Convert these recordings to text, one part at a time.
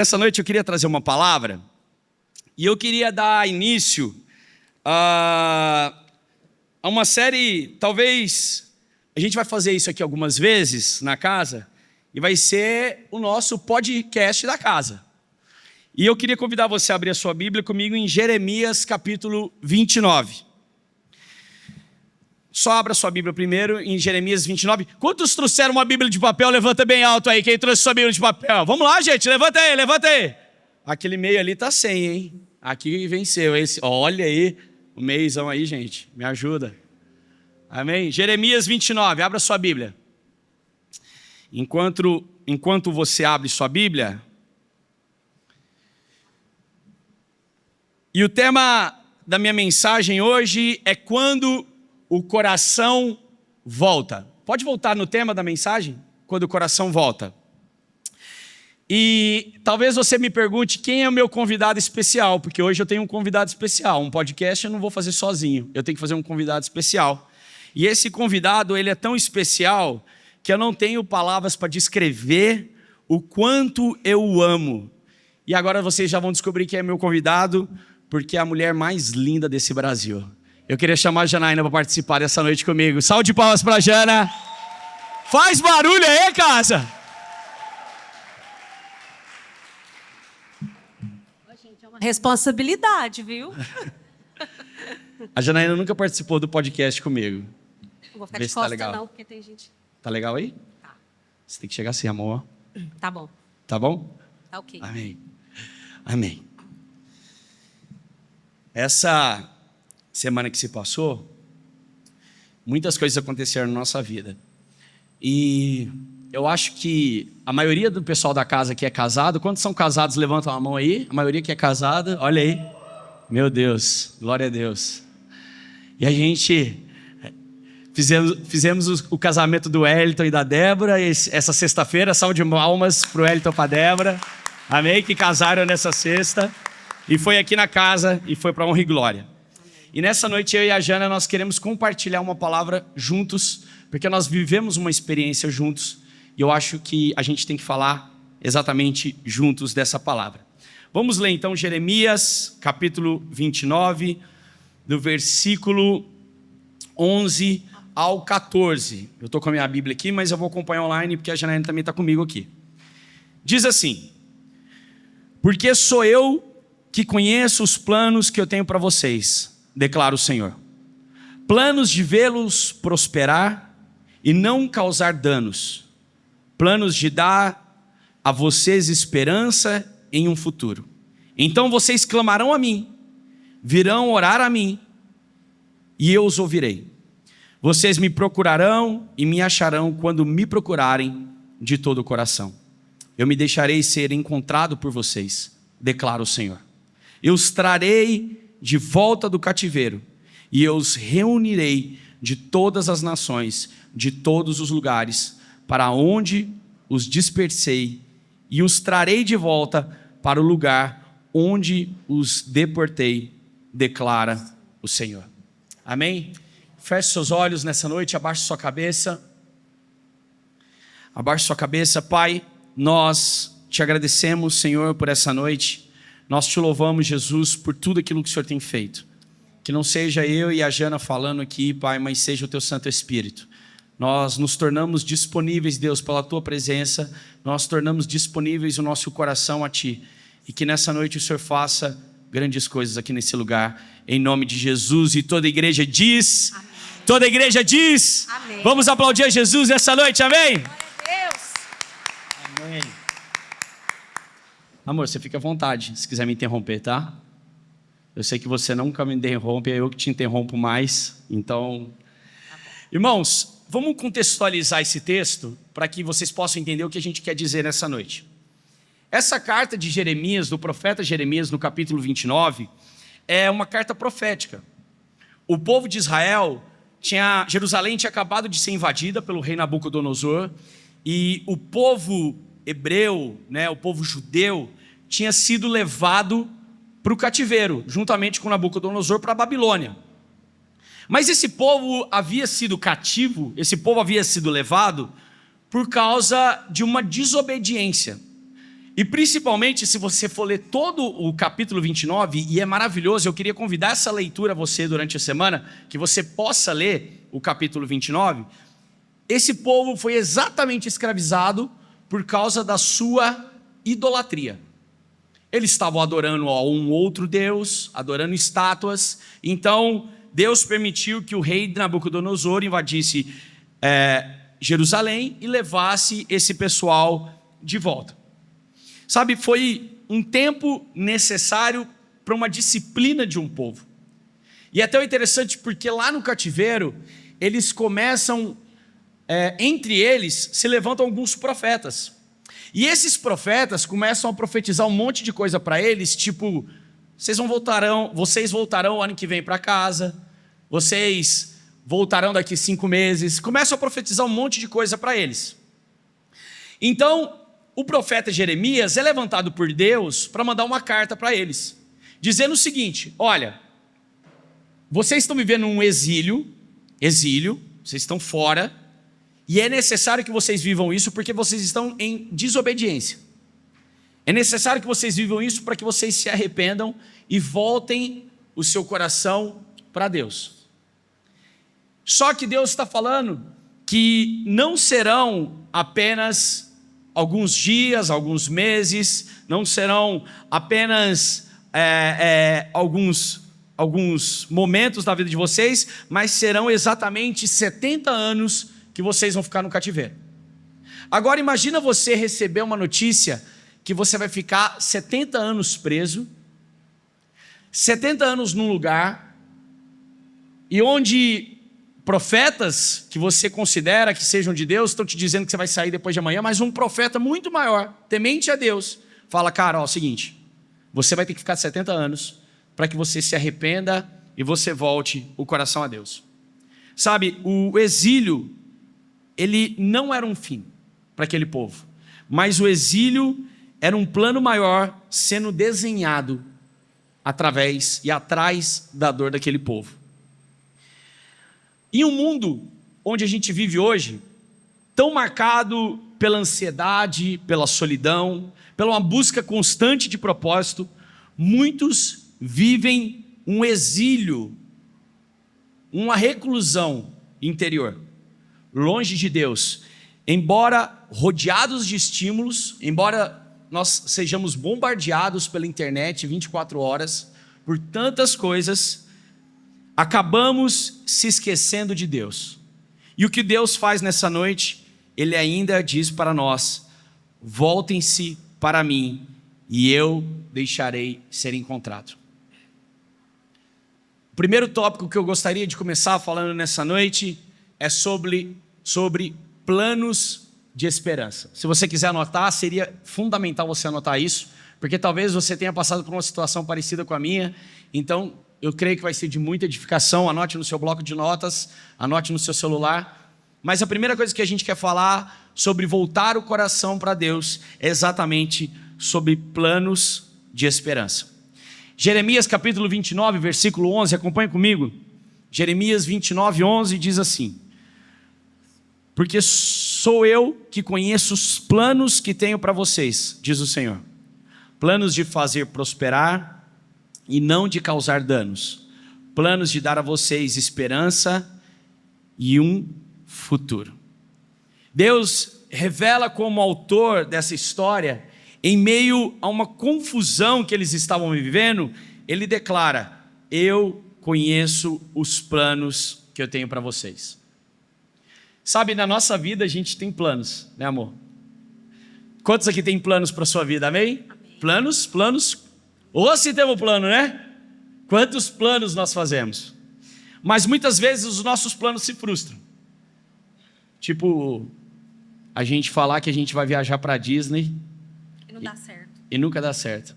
Essa noite eu queria trazer uma palavra e eu queria dar início a uma série. Talvez a gente vai fazer isso aqui algumas vezes na casa e vai ser o nosso podcast da casa. E eu queria convidar você a abrir a sua Bíblia comigo em Jeremias capítulo 29. Só abra sua Bíblia primeiro em Jeremias 29. Quantos trouxeram uma Bíblia de papel? Levanta bem alto aí, quem trouxe sua Bíblia de papel. Vamos lá, gente, levanta aí, levanta aí. Aquele meio ali tá sem, hein? Aqui venceu. Olha aí, o meizão aí, gente, me ajuda. Amém? Jeremias 29, abra sua Bíblia. Enquanto você abre sua Bíblia, e o tema da minha mensagem hoje é quando o coração volta. Pode voltar no tema da mensagem? Quando o coração volta. E talvez você me pergunte quem é o meu convidado especial, porque hoje eu tenho um convidado especial. Um podcast eu não vou fazer sozinho, eu tenho que fazer um convidado especial. E esse convidado, ele é tão especial que eu não tenho palavras para descrever o quanto eu o amo. E agora vocês já vão descobrir quem é meu convidado, porque é a mulher mais linda desse Brasil. Eu queria chamar a Janaína para participar dessa noite comigo. Salve de palmas para a Jana. Faz barulho aí, casa. Gente, é uma responsabilidade, viu? A Janaína nunca participou do podcast comigo. Não vou ficar de costa não, porque tem gente... Tá legal aí? Tá. Você tem que chegar assim, amor. Tá bom. Tá bom? Tá ok. Amém. Amém. Essa semana que se passou, muitas coisas aconteceram na nossa vida. E eu acho que a maioria do pessoal da casa que é casado, quantos são casados, levantam a mão aí. A maioria que é casada, olha aí. Meu Deus, glória a Deus. E a gente fizemos o casamento do Wellington e da Débora, essa sexta-feira, salve de palmas para o Wellington e para a Débora. Amém? Que casaram nessa sexta. E foi aqui na casa e foi para honra e glória. E nessa noite eu e a Jana, nós queremos compartilhar uma palavra juntos, porque nós vivemos uma experiência juntos, e eu acho que a gente tem que falar exatamente juntos dessa palavra. Vamos ler então Jeremias, capítulo 29, do versículo 11 ao 14. Eu estou com a minha Bíblia aqui, mas eu vou acompanhar online, porque a Janaína também está comigo aqui. Diz assim: porque sou eu que conheço os planos que eu tenho para vocês, declara o Senhor. Planos de vê-los prosperar e não causar danos. Planos de dar a vocês esperança em um futuro. Então vocês clamarão a mim, virão orar a mim, e eu os ouvirei. Vocês me procurarão e me acharão quando me procurarem de todo o coração. Eu me deixarei ser encontrado por vocês, declara o Senhor. Eu os trarei de volta do cativeiro, e eu os reunirei de todas as nações, de todos os lugares, para onde os dispersei, e os trarei de volta para o lugar onde os deportei, declara o Senhor. Amém? Feche seus olhos nessa noite, abaixe sua cabeça. Abaixe sua cabeça. Pai, nós te agradecemos, Senhor, por essa noite. Nós te louvamos, Jesus, por tudo aquilo que o Senhor tem feito. Que não seja eu e a Jana falando aqui, Pai, mas seja o Teu Santo Espírito. Nós nos tornamos disponíveis, Deus, pela Tua presença. Nós tornamos disponíveis o nosso coração a Ti. E que nessa noite o Senhor faça grandes coisas aqui nesse lugar. Em nome de Jesus. E toda a igreja diz... Amém. Toda a igreja diz... Amém. Vamos aplaudir a Jesus nessa noite, amém? Glória a Deus. Amém. Amor, você fica à vontade, se quiser me interromper, tá? Eu sei que você nunca me interrompe, é eu que te interrompo mais. Então, irmãos, vamos contextualizar esse texto para que vocês possam entender o que a gente quer dizer nessa noite. Essa carta de Jeremias, do profeta Jeremias, no capítulo 29, é uma carta profética. O povo de Israel, Jerusalém tinha acabado de ser invadida pelo rei Nabucodonosor, e o povo hebreu, o povo judeu, tinha sido levado para o cativeiro, juntamente com Nabucodonosor, para a Babilônia. Mas esse povo havia sido cativo, esse povo havia sido levado por causa de uma desobediência. E principalmente se você for ler todo o capítulo 29, e é maravilhoso, eu queria convidar essa leitura a você durante a semana, que você possa ler o capítulo 29. Esse povo foi exatamente escravizado por causa da sua idolatria. Eles estavam adorando a um outro Deus, adorando estátuas. Então Deus permitiu que o rei Nabucodonosor invadisse Jerusalém e levasse esse pessoal de volta. Sabe, foi um tempo necessário para uma disciplina de um povo. E é tão interessante porque lá no cativeiro, eles começam, entre eles, se levantam alguns profetas. E esses profetas começam a profetizar um monte de coisa para eles, tipo, vocês voltarão ano que vem para casa, vocês voltarão daqui 5 meses. Começam a profetizar um monte de coisa para eles. Então, o profeta Jeremias é levantado por Deus para mandar uma carta para eles, dizendo o seguinte: olha, vocês estão vivendo um exílio, vocês estão fora, e é necessário que vocês vivam isso porque vocês estão em desobediência. É necessário que vocês vivam isso para que vocês se arrependam e voltem o seu coração para Deus. Só que Deus está falando que não serão apenas alguns dias, alguns meses, não serão apenas alguns momentos da vida de vocês, mas serão exatamente 70 anos que vocês vão ficar no cativeiro. Agora imagina você receber uma notícia que você vai ficar 70 anos preso, 70 anos num lugar, e onde profetas que você considera que sejam de Deus estão te dizendo que você vai sair depois de amanhã, mas um profeta muito maior, temente a Deus, fala: cara, ó, é o seguinte, você vai ter que ficar 70 anos para que você se arrependa e você volte o coração a Deus. Sabe, o exílio, ele não era um fim para aquele povo, mas o exílio era um plano maior sendo desenhado através e atrás da dor daquele povo. Em um mundo onde a gente vive hoje, tão marcado pela ansiedade, pela solidão, pela uma busca constante de propósito, muitos vivem um exílio, uma reclusão interior, longe de Deus. Embora rodeados de estímulos, embora nós sejamos bombardeados pela internet 24 horas, por tantas coisas, acabamos se esquecendo de Deus. E o que Deus faz nessa noite? Ele ainda diz para nós: voltem-se para mim e eu deixarei ser encontrado. O primeiro tópico que eu gostaria de começar falando nessa noite é sobre planos de esperança. Se você quiser anotar, seria fundamental você anotar isso, porque talvez você tenha passado por uma situação parecida com a minha, então eu creio que vai ser de muita edificação. Anote no seu bloco de notas, anote no seu celular. Mas a primeira coisa que a gente quer falar sobre voltar o coração para Deus é exatamente sobre planos de esperança. Jeremias capítulo 29, versículo 11, acompanhe comigo. Jeremias 29, 11 diz assim: porque sou eu que conheço os planos que tenho para vocês, diz o Senhor, planos de fazer prosperar e não de causar danos, planos de dar a vocês esperança e um futuro. Deus revela como autor dessa história, em meio a uma confusão que eles estavam vivendo, ele declara: eu conheço os planos que eu tenho para vocês. Sabe, na nossa vida a gente tem planos, né, amor? Quantos aqui tem planos para a sua vida, amém? Amém. Planos. Ou se temos plano, né? Quantos planos nós fazemos? Mas muitas vezes os nossos planos se frustram. Tipo, a gente falar que a gente vai viajar para a Disney e não dá certo. E nunca dá certo.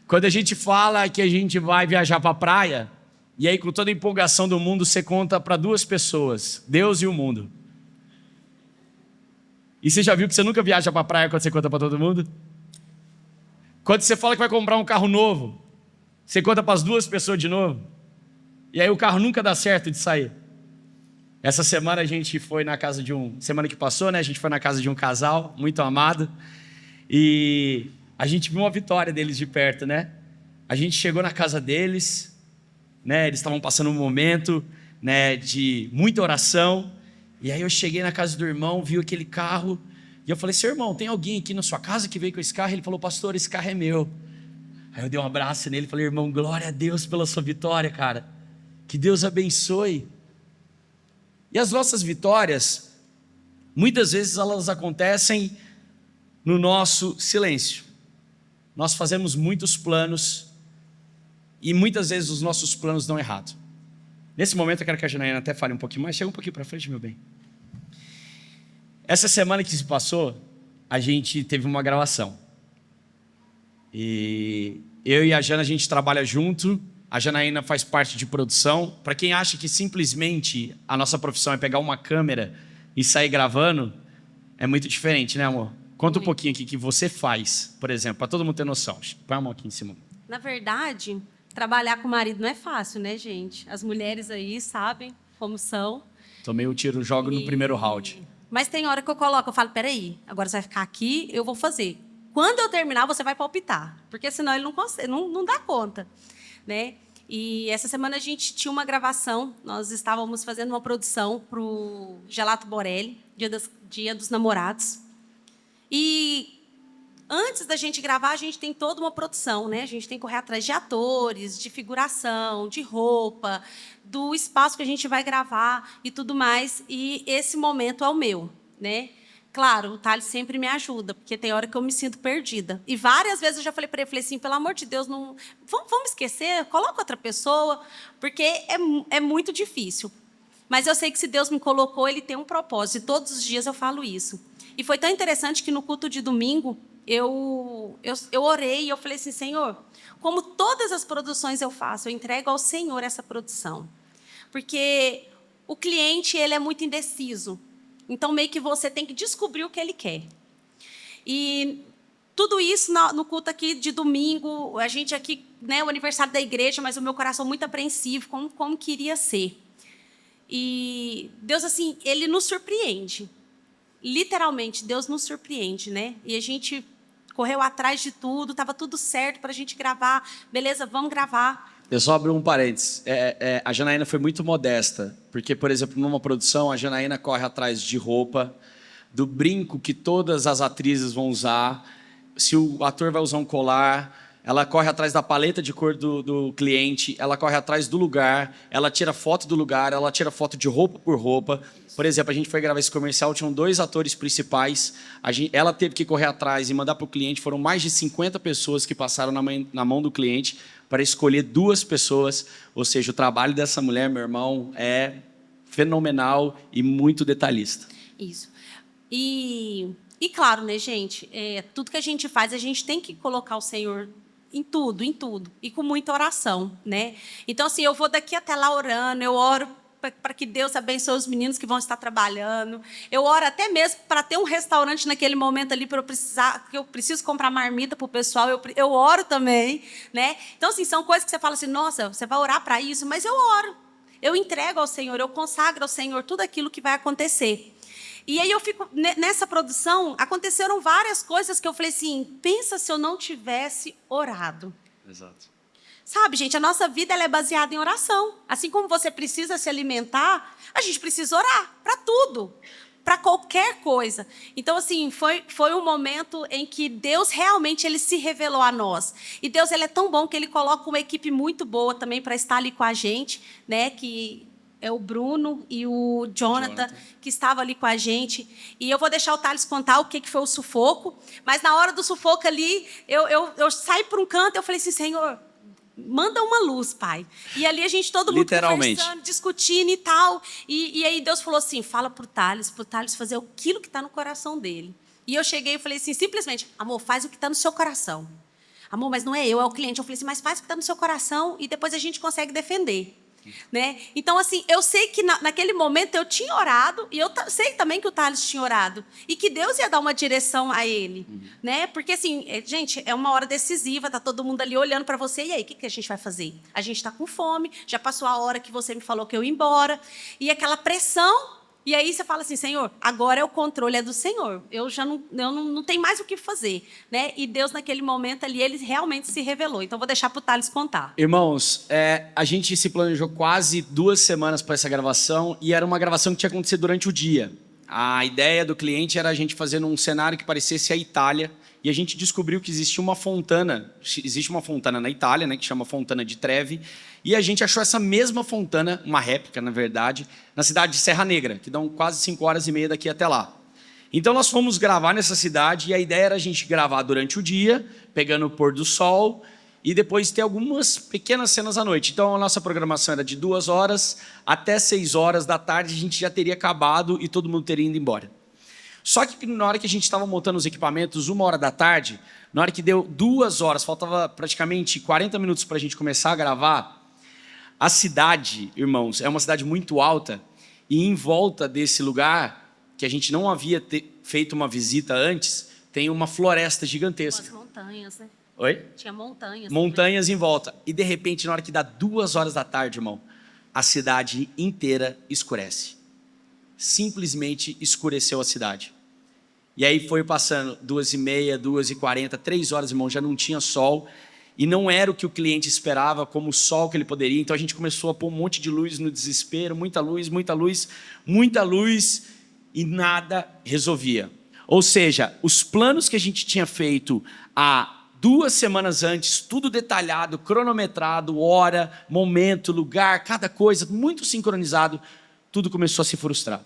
Quando a gente fala que a gente vai viajar para a praia, e aí com toda a empolgação do mundo você conta para 2 pessoas, Deus e o mundo. E você já viu que você nunca viaja para a praia quando você conta para todo mundo? Quando você fala que vai comprar um carro novo, você conta para as 2 pessoas de novo, e aí o carro nunca dá certo de sair. Essa semana a gente foi na casa semana que passou, né? A gente foi na casa de um casal muito amado, E a gente viu uma vitória deles de perto, né? A gente chegou na casa deles, né? Eles estavam passando um momento, né, de muita oração. E aí eu cheguei na casa do irmão, vi aquele carro, e eu falei: seu irmão, tem alguém aqui na sua casa que veio com esse carro? Ele falou: pastor, esse carro é meu. Aí eu dei um abraço nele e falei: irmão, glória a Deus pela sua vitória, cara. Que Deus abençoe. E as nossas vitórias, muitas vezes elas acontecem no nosso silêncio. Nós fazemos muitos planos e muitas vezes os nossos planos dão errado. Nesse momento eu quero que a Janaína até fale um pouquinho mais. Chega um pouquinho para frente, meu bem. Essa semana que se passou, a gente teve uma gravação. E eu e a Jana, a gente trabalha junto. A Janaína faz parte de produção. Para quem acha que simplesmente a nossa profissão é pegar uma câmera e sair gravando, é muito diferente, né, amor? Conta um pouquinho aqui o que você faz, por exemplo, para todo mundo ter noção. Põe a mão aqui em cima. Na verdade, trabalhar com o marido não é fácil, né, gente? As mulheres aí sabem como são. Tomei o tiro, jogo no primeiro round. Mas tem hora que eu coloco, eu falo: peraí, agora você vai ficar aqui, eu vou fazer. Quando eu terminar, você vai palpitar, porque senão ele não consegue, não dá conta, né? E essa semana a gente tinha uma gravação, nós estávamos fazendo uma produção para o Gelato Borelli, Dia dos Namorados. E antes da gente gravar, a gente tem toda uma produção, né? A gente tem que correr atrás de atores, de figuração, de roupa, do espaço que a gente vai gravar e tudo mais. E esse momento é o meu, né? Claro, o Thales sempre me ajuda, porque tem hora que eu me sinto perdida. E várias vezes eu já falei para ele, falei assim: pelo amor de Deus, não, vamos esquecer, coloca outra pessoa, porque é muito difícil. Mas eu sei que se Deus me colocou, Ele tem um propósito. E todos os dias eu falo isso. E foi tão interessante que no culto de domingo, eu orei e eu falei assim: Senhor, como todas as produções eu faço, eu entrego ao Senhor essa produção. Porque o cliente, ele é muito indeciso. Então, meio que você tem que descobrir o que ele quer. E tudo isso no culto aqui de domingo, a gente aqui, né, o aniversário da igreja, mas o meu coração muito apreensivo, como queria ser. E Deus, assim, Ele nos surpreende. Literalmente, Deus nos surpreende, né? E a gente correu atrás de tudo, estava tudo certo para a gente gravar. Beleza, vamos gravar. Eu só abri um parênteses. A Janaína foi muito modesta, porque, por exemplo, numa produção, a Janaína corre atrás de roupa, do brinco que todas as atrizes vão usar, se o ator vai usar um colar, ela corre atrás da paleta de cor do cliente, ela corre atrás do lugar, ela tira foto do lugar, ela tira foto de roupa por roupa. Por exemplo, a gente foi gravar esse comercial, tinham 2 atores principais, ela teve que correr atrás e mandar para o cliente, foram mais de 50 pessoas que passaram na mão do cliente para escolher 2 pessoas, ou seja, o trabalho dessa mulher, meu irmão, é fenomenal e muito detalhista. Isso. E claro, né, gente, tudo que a gente faz, a gente tem que colocar o Senhor em tudo, e com muita oração, né? Então, assim, eu vou daqui até lá orando, eu oro para que Deus abençoe os meninos que vão estar trabalhando. Eu oro até mesmo para ter um restaurante naquele momento ali, para eu precisar, que eu preciso comprar marmita para o pessoal, eu oro também, né? Então, assim, são coisas que você fala assim: nossa, você vai orar para isso, mas eu oro. Eu entrego ao Senhor, eu consagro ao Senhor tudo aquilo que vai acontecer. E aí eu fico, nessa produção, aconteceram várias coisas que eu falei assim: pensa se eu não tivesse orado. Exato. Sabe, gente, a nossa vida ela é baseada em oração. Assim como você precisa se alimentar, a gente precisa orar para tudo, para qualquer coisa. Então, assim, foi um momento em que Deus realmente ele se revelou a nós. E Deus ele é tão bom que Ele coloca uma equipe muito boa também para estar ali com a gente, né? Que é o Bruno e o Jonathan, que estavam ali com a gente. E eu vou deixar o Thales contar o que foi o sufoco. Mas na hora do sufoco ali, eu saí para um canto e eu falei assim: Senhor, manda uma luz, Pai. E ali a gente, todo mundo conversando, discutindo e tal. E aí Deus falou assim: fala para o Thales fazer aquilo que está no coração dele. E eu cheguei e falei assim, simplesmente: amor, faz o que está no seu coração. Amor, mas não é eu, é o cliente. Eu falei assim: mas faz o que está no seu coração e depois a gente consegue defender. Né? Então, assim, eu sei que naquele momento eu tinha orado e eu sei também que o Thales tinha orado e que Deus ia dar uma direção a ele, né? Porque, assim, gente, é uma hora decisiva, tá todo mundo ali olhando para você, e aí, o que a gente vai fazer? A gente está com fome, já passou a hora que você me falou que eu ia embora, e aquela pressão, E aí você fala assim, Senhor, agora o controle é do Senhor. Eu já não tenho mais o que fazer, né? E Deus, naquele momento ali, ele realmente se revelou. Então, vou deixar para o Thales contar. Irmãos, a gente se planejou quase 2 semanas para essa gravação e era uma gravação que tinha acontecido durante o dia. A ideia do cliente era a gente fazer num cenário que parecesse a Itália e a gente descobriu que existe uma fontana na Itália, né, que chama Fontana de Trevi, e a gente achou essa mesma fontana, uma réplica, na verdade, na cidade de Serra Negra, que dão quase 5h30 daqui até lá. Então nós fomos gravar nessa cidade e a ideia era a gente gravar durante o dia, pegando o pôr do sol, e depois ter algumas pequenas cenas à noite. Então a nossa programação era de 2 horas até 6 horas da tarde, a gente já teria acabado e todo mundo teria ido embora. Só que na hora que a gente estava montando os equipamentos, 1h da tarde, na hora que deu 2 horas, faltava praticamente 40 minutos para a gente começar a gravar, a cidade, irmãos, é uma cidade muito alta e em volta desse lugar, que a gente não havia feito uma visita antes, tem uma floresta gigantesca. As montanhas, né? Oi? Tinha montanhas. Montanhas em volta. E de repente, na hora que dá 2 horas da tarde, irmão, a cidade inteira escurece. Simplesmente escureceu a cidade. E aí foi passando 2h30, 2h40, 3 horas, irmão, já não tinha sol. E não era o que o cliente esperava, como o sol que ele poderia. Então a gente começou a pôr um monte de luz no desespero, muita luz, muita luz, muita luz, e nada resolvia. Ou seja, os planos que a gente tinha feito há 2 semanas antes, tudo detalhado, cronometrado, hora, momento, lugar, cada coisa, muito sincronizado, tudo começou a se frustrar.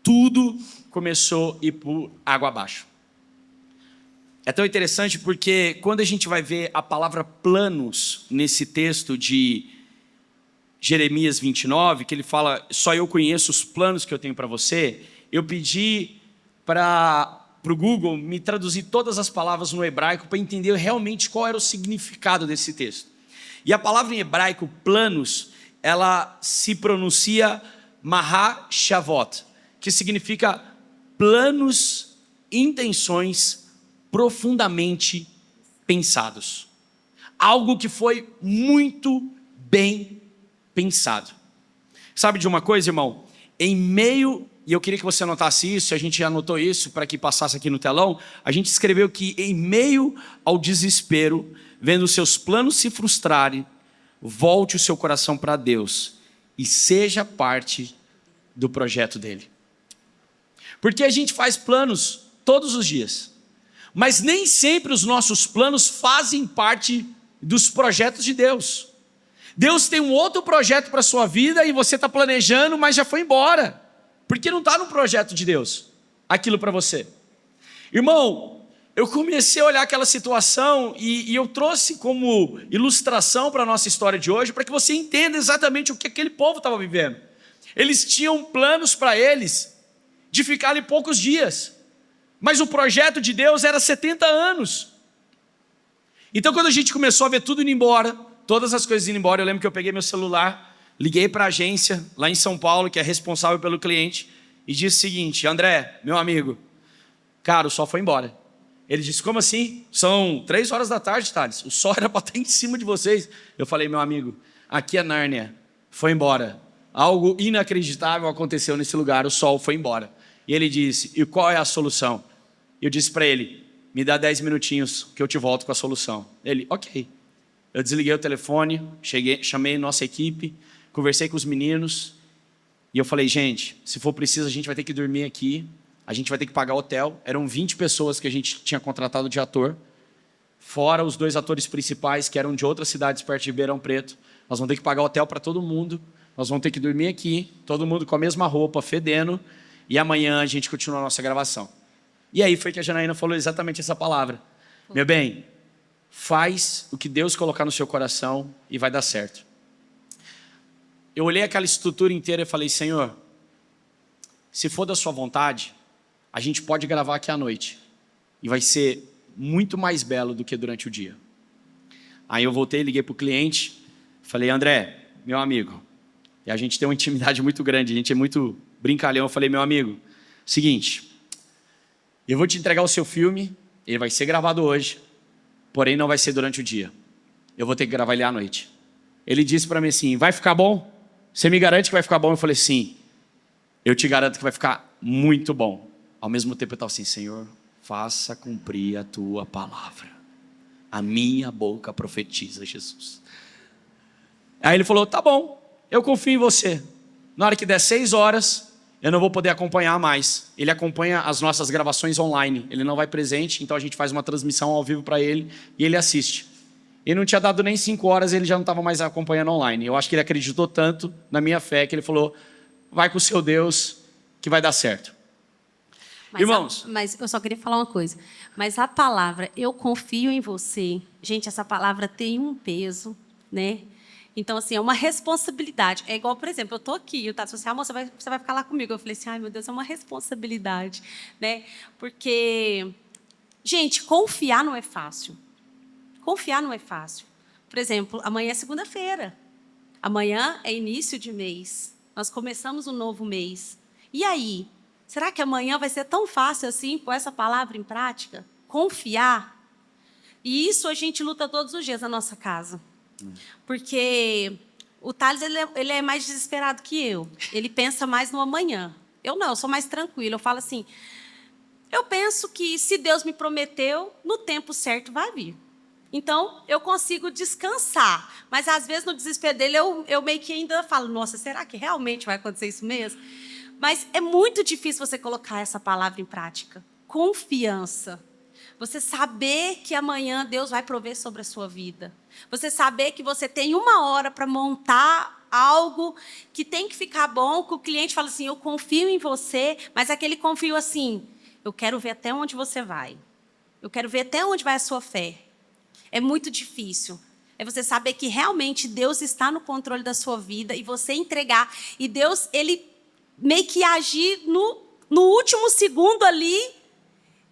Tudo começou a ir por água abaixo. É tão interessante porque quando a gente vai ver a palavra planos nesse texto de Jeremias 29, que ele fala, só eu conheço os planos que eu tenho para você, eu pedi para o Google me traduzir todas as palavras no hebraico para entender realmente qual era o significado desse texto. E a palavra em hebraico, planos, ela se pronuncia Mahashavot, que significa planos, intenções profundamente pensados. Algo que foi muito bem pensado. Sabe de uma coisa, irmão? Em meio, e eu queria que você anotasse isso, a gente anotou isso para que passasse aqui no telão, a gente escreveu que em meio ao desespero, vendo seus planos se frustrarem, volte o seu coração para Deus e seja parte do projeto dele. Porque a gente faz planos todos os dias, mas nem sempre os nossos planos fazem parte dos projetos de Deus. Deus tem um outro projeto para a sua vida e você está planejando, mas já foi embora, porque não está no projeto de Deus aquilo para você. Irmão, eu comecei a olhar aquela situação e eu trouxe como ilustração para a nossa história de hoje, para que você entenda exatamente o que aquele povo estava vivendo. Eles tinham planos para eles de ficar ali poucos dias, mas o projeto de Deus era 70 anos. Então quando a gente começou a ver tudo indo embora, todas as coisas indo embora, eu lembro que eu peguei meu celular, liguei para a agência lá em São Paulo, que é responsável pelo cliente, e disse o seguinte: André, meu amigo, cara, o sol foi embora. Ele disse: como assim? São 3 horas da tarde, Thales, o sol era para estar em cima de vocês. Eu falei: meu amigo, aqui é Nárnia, foi embora. Algo inacreditável aconteceu nesse lugar, o sol foi embora. E ele disse: e qual é a solução? Eu disse para ele: me dá 10 minutinhos que eu te volto com a solução. Ele: ok. Eu desliguei o telefone, chamei nossa equipe, conversei com os meninos e eu falei: gente, se for preciso a gente vai ter que dormir aqui, a gente vai ter que pagar hotel. Eram 20 pessoas que a gente tinha contratado de ator, fora os 2 atores principais que eram de outras cidades perto de Ribeirão Preto. Nós vamos ter que pagar hotel para todo mundo, nós vamos ter que dormir aqui, todo mundo com a mesma roupa, fedendo, e amanhã a gente continua a nossa gravação. E aí foi que a Janaína falou exatamente essa palavra: meu bem, faz o que Deus colocar no seu coração e vai dar certo. Eu olhei aquela estrutura inteira e falei: Senhor, se for da sua vontade, a gente pode gravar aqui à noite e vai ser muito mais belo do que durante o dia. Aí eu voltei, liguei para o cliente, falei: André, meu amigo, e a gente tem uma intimidade muito grande, a gente é muito brincalhão. Eu falei: meu amigo, seguinte, eu vou te entregar o seu filme, ele vai ser gravado hoje, porém não vai ser durante o dia. Eu vou ter que gravar ele à noite. Ele disse para mim assim: vai ficar bom? Você me garante que vai ficar bom? Eu falei: sim. Eu te garanto que vai ficar muito bom. Ao mesmo tempo eu estava assim, Senhor, faça cumprir a tua palavra. A minha boca profetiza, Jesus. Aí ele falou, tá bom, eu confio em você. Na hora que der 6 horas, eu não vou poder acompanhar mais. Ele acompanha as nossas gravações online. Ele não vai presente, então a gente faz uma transmissão ao vivo para ele e ele assiste. Ele não tinha dado nem 5 horas, ele já não estava mais acompanhando online. Eu acho que ele acreditou tanto na minha fé que ele falou, vai com o seu Deus que vai dar certo. Irmãos. Mas eu só queria falar uma coisa. Mas a palavra, eu confio em você. Gente, essa palavra tem um peso, né? Então, assim, é uma responsabilidade. É igual, por exemplo, eu estou aqui, o Tato falou assim, amor, você vai ficar lá comigo. Eu falei assim, ai, meu Deus, é uma responsabilidade, né? Porque, gente, confiar não é fácil. Confiar não é fácil. Por exemplo, amanhã é segunda-feira. Amanhã é início de mês. Nós começamos um novo mês. E aí? Será que amanhã vai ser tão fácil assim, pôr essa palavra em prática? Confiar. E isso a gente luta todos os dias na nossa casa. Porque o Thales, ele é mais desesperado que eu. Ele pensa mais no amanhã. Eu não, eu sou mais tranquila. Eu falo assim, eu penso que se Deus me prometeu, no tempo certo vai vir. Então, eu consigo descansar. Mas, às vezes, no desespero dele, eu meio que ainda falo, nossa, será que realmente vai acontecer isso mesmo? Mas é muito difícil você colocar essa palavra em prática. Confiança. Você saber que amanhã Deus vai prover sobre a sua vida. Você saber que você tem 1 hora para montar algo que tem que ficar bom, que o cliente fala assim, eu confio em você, mas aquele confio assim, eu quero ver até onde você vai. Eu quero ver até onde vai a sua fé. É muito difícil. É você saber que realmente Deus está no controle da sua vida e você entregar. E Deus, ele meio que agir no último segundo ali,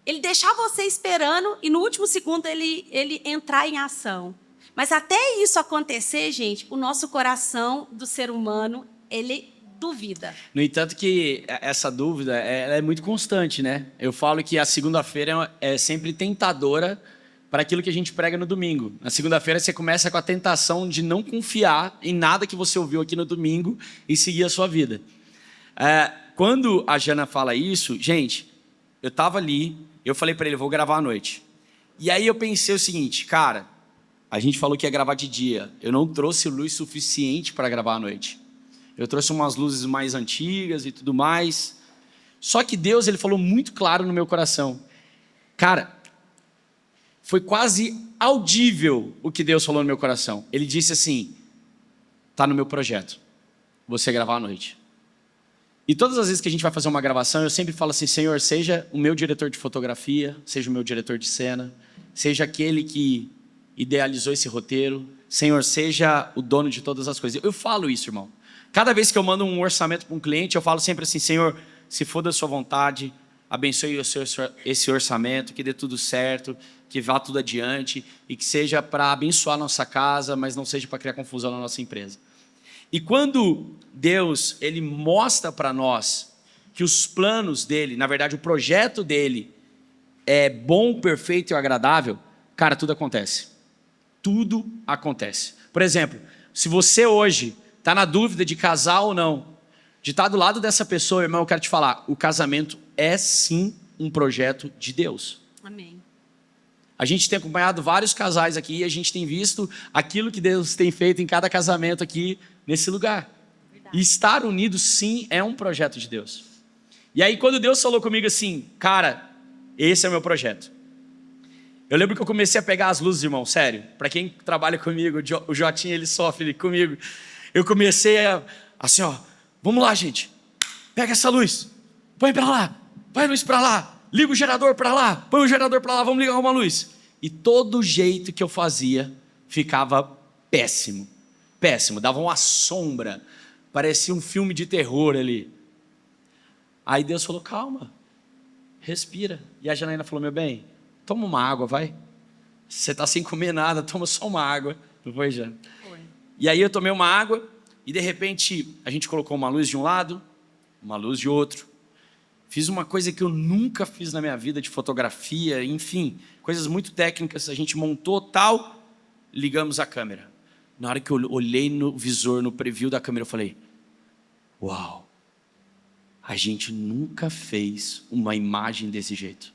ele deixar você esperando e no último segundo ele entrar em ação. Mas até isso acontecer, gente, o nosso coração do ser humano, ele duvida. No entanto que essa dúvida ela é muito constante, né? Eu falo que a segunda-feira é sempre tentadora para aquilo que a gente prega no domingo. Na segunda-feira você começa com a tentação de não confiar em nada que você ouviu aqui no domingo e seguir a sua vida. Quando a Jana fala isso, gente, eu estava ali, eu falei para ele, vou gravar à noite. E aí eu pensei o seguinte, cara, a gente falou que ia gravar de dia. Eu não trouxe luz suficiente para gravar à noite. Eu trouxe umas luzes mais antigas e tudo mais. Só que Deus, ele falou muito claro no meu coração. Cara, foi quase audível o que Deus falou no meu coração. Ele disse assim, tá no meu projeto, você gravar à noite. E todas as vezes que a gente vai fazer uma gravação, eu sempre falo assim, Senhor, seja o meu diretor de fotografia, seja o meu diretor de cena, seja aquele que idealizou esse roteiro, Senhor, seja o dono de todas as coisas. Eu falo isso, irmão. Cada vez que eu mando um orçamento para um cliente, eu falo sempre assim, Senhor, se for da sua vontade, abençoe esse orçamento, que dê tudo certo, que vá tudo adiante e que seja para abençoar a nossa casa, mas não seja para criar confusão na nossa empresa. E quando Deus, ele mostra para nós que os planos dele, na verdade o projeto dele é bom, perfeito e agradável, cara, tudo acontece. Tudo acontece. Por exemplo, se você hoje está na dúvida de casar ou não, de estar do lado dessa pessoa, irmão, eu quero te falar, o casamento é sim um projeto de Deus. Amém. A gente tem acompanhado vários casais aqui e a gente tem visto aquilo que Deus tem feito em cada casamento aqui nesse lugar. Verdade. E estar unido, sim, é um projeto de Deus. E aí, quando Deus falou comigo assim, cara, esse é o meu projeto. Eu lembro que eu comecei a pegar as luzes, irmão, sério. Para quem trabalha comigo, o Jotinha, ele sofre comigo. Eu comecei assim, ó, vamos lá, gente. Pega essa luz, põe para lá, põe a luz para lá. Liga o gerador para lá, põe o gerador para lá, vamos ligar uma luz. E todo jeito que eu fazia ficava péssimo. Péssimo, dava uma sombra. Parecia um filme de terror ali. Aí Deus falou, calma, respira. E a Janaína falou, meu bem, toma uma água, vai. Você está sem comer nada, toma só uma água. Não foi, Jana? Foi. E aí eu tomei uma água e de repente a gente colocou uma luz de um lado, uma luz de outro. Fiz uma coisa que eu nunca fiz na minha vida de fotografia, enfim, coisas muito técnicas. A gente montou tal, ligamos a câmera. Na hora que eu olhei no visor, no preview da câmera, eu falei, uau, A gente nunca fez uma imagem desse jeito.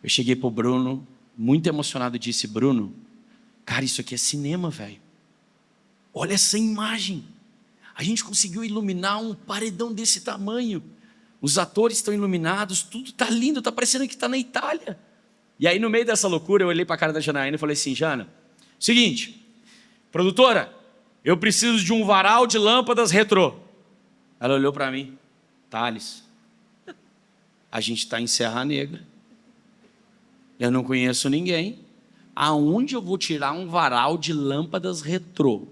Eu cheguei pro Bruno, muito emocionado, e disse: Bruno, cara, isso aqui é cinema, velho. Olha essa imagem. A gente conseguiu iluminar um paredão desse tamanho. Os atores estão iluminados, tudo está lindo, está parecendo que está na Itália. E aí, no meio dessa loucura, eu olhei para a cara da Janaína e falei assim: Jana, seguinte, produtora, eu preciso de um varal de lâmpadas retrô. Ela olhou para mim: Thales, a gente está em Serra Negra. Eu não conheço ninguém. Aonde eu vou tirar um varal de lâmpadas retrô?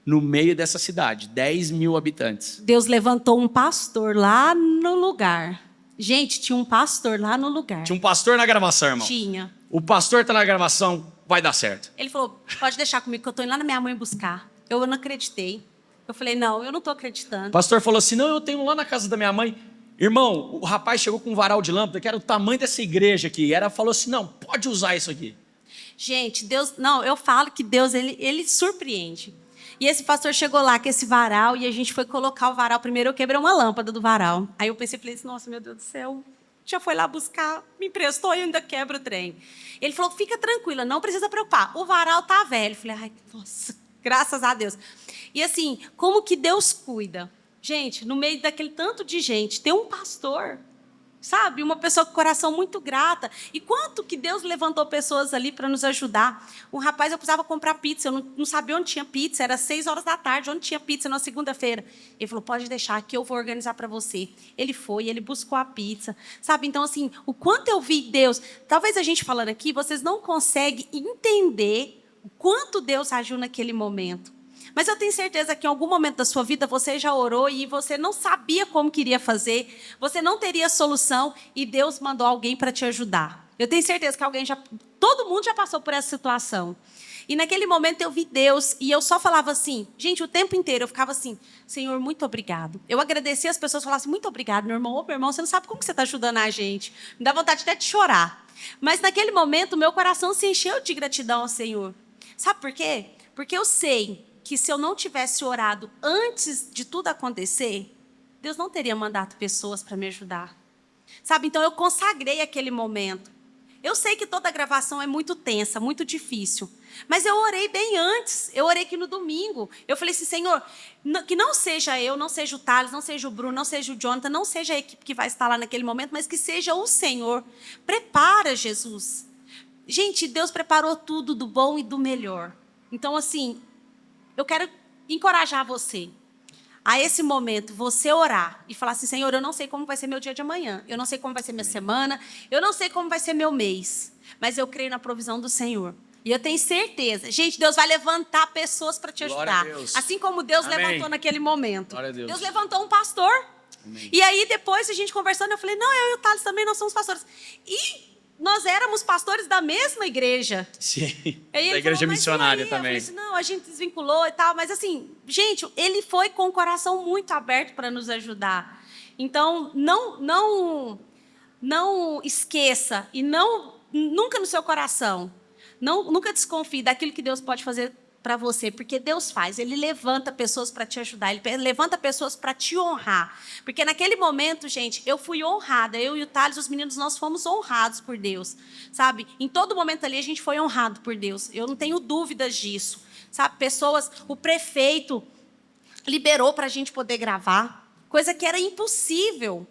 No meio dessa cidade, 10 mil habitantes. Deus levantou um pastor lá no lugar. Gente, tinha um pastor lá no lugar. Tinha um pastor na gravação, irmão. Tinha. O pastor está na gravação, vai dar certo. Ele falou: pode deixar comigo que eu estou indo lá na minha mãe buscar. Eu não acreditei. Eu falei: não, eu não estou acreditando. O pastor falou assim: não, eu tenho lá na casa da minha mãe. Irmão, o rapaz chegou com um varal de lâmpada, que era o tamanho dessa igreja aqui. Falou assim: não, pode usar isso aqui. Gente, Deus, não, eu falo que Deus, ele surpreende. E esse pastor chegou lá com esse varal e a gente foi colocar o varal. Primeiro eu quebrei uma lâmpada do varal. Aí eu pensei, falei assim: nossa, meu Deus do céu, já foi lá buscar, me emprestou e ainda quebra o trem. Ele falou: fica tranquila, não precisa preocupar, o varal tá velho. Eu falei: ai, nossa, graças a Deus. E assim, como que Deus cuida? Gente, no meio daquele tanto de gente, tem um pastor, sabe? Uma pessoa com coração muito grata. E quanto que Deus levantou pessoas ali para nos ajudar. Um rapaz, eu precisava comprar pizza, eu não sabia onde tinha pizza, era 6 horas da tarde, onde tinha pizza na segunda-feira. Ele falou: pode deixar que eu vou organizar para você. Ele foi, ele buscou a pizza, sabe? Então, assim, o quanto eu vi Deus. Talvez a gente falando aqui, vocês não conseguem entender o quanto Deus agiu naquele momento. Mas eu tenho certeza que em algum momento da sua vida você já orou e você não sabia como queria fazer, você não teria solução e Deus mandou alguém para te ajudar. Eu tenho certeza que todo mundo já passou por essa situação. E naquele momento eu vi Deus e eu só falava assim, gente, o tempo inteiro eu ficava assim: Senhor, muito obrigado. Eu agradecia as pessoas, falavam assim: muito obrigado, meu irmão. Ô, meu irmão, você não sabe como que você está ajudando a gente. Me dá vontade até de chorar. Mas naquele momento meu coração se encheu de gratidão ao Senhor. Sabe por quê? Porque eu sei que se eu não tivesse orado antes de tudo acontecer, Deus não teria mandado pessoas para me ajudar. Sabe? Então eu consagrei aquele momento. Eu sei que toda gravação é muito tensa, muito difícil. Mas eu orei bem antes. Eu orei aqui no domingo. Eu falei assim: Senhor, que não seja eu, não seja o Thales, não seja o Bruno, não seja o Jonathan, não seja a equipe que vai estar lá naquele momento, mas que seja o Senhor. Prepara, Jesus. Gente, Deus preparou tudo do bom e do melhor. Então, assim, eu quero encorajar você a esse momento, você orar e falar assim: Senhor, eu não sei como vai ser meu dia de amanhã, eu não sei como vai ser minha semana, eu não sei como vai ser meu mês, mas eu creio na provisão do Senhor. E eu tenho certeza, gente, Deus vai levantar pessoas para te ajudar. Assim como Deus levantou naquele momento. Deus levantou um pastor. Amém. E aí, depois, a gente conversando, eu falei: não, eu e o Thales também, nós somos pastores. E nós éramos pastores da mesma igreja. Sim, da igreja missionária também. Eu falei assim: não, a gente desvinculou e tal. Mas assim, gente, ele foi com o coração muito aberto para nos ajudar. Então, não esqueça e nunca no seu coração, nunca desconfie daquilo que Deus pode fazer para você, porque Deus faz, Ele levanta pessoas para te ajudar, Ele levanta pessoas para te honrar, porque naquele momento, gente, eu fui honrada, eu e o Thales, os meninos, nós fomos honrados por Deus, sabe? Em todo momento ali a gente foi honrado por Deus, eu não tenho dúvidas disso, sabe? Pessoas, o prefeito liberou para a gente poder gravar, coisa que era impossível,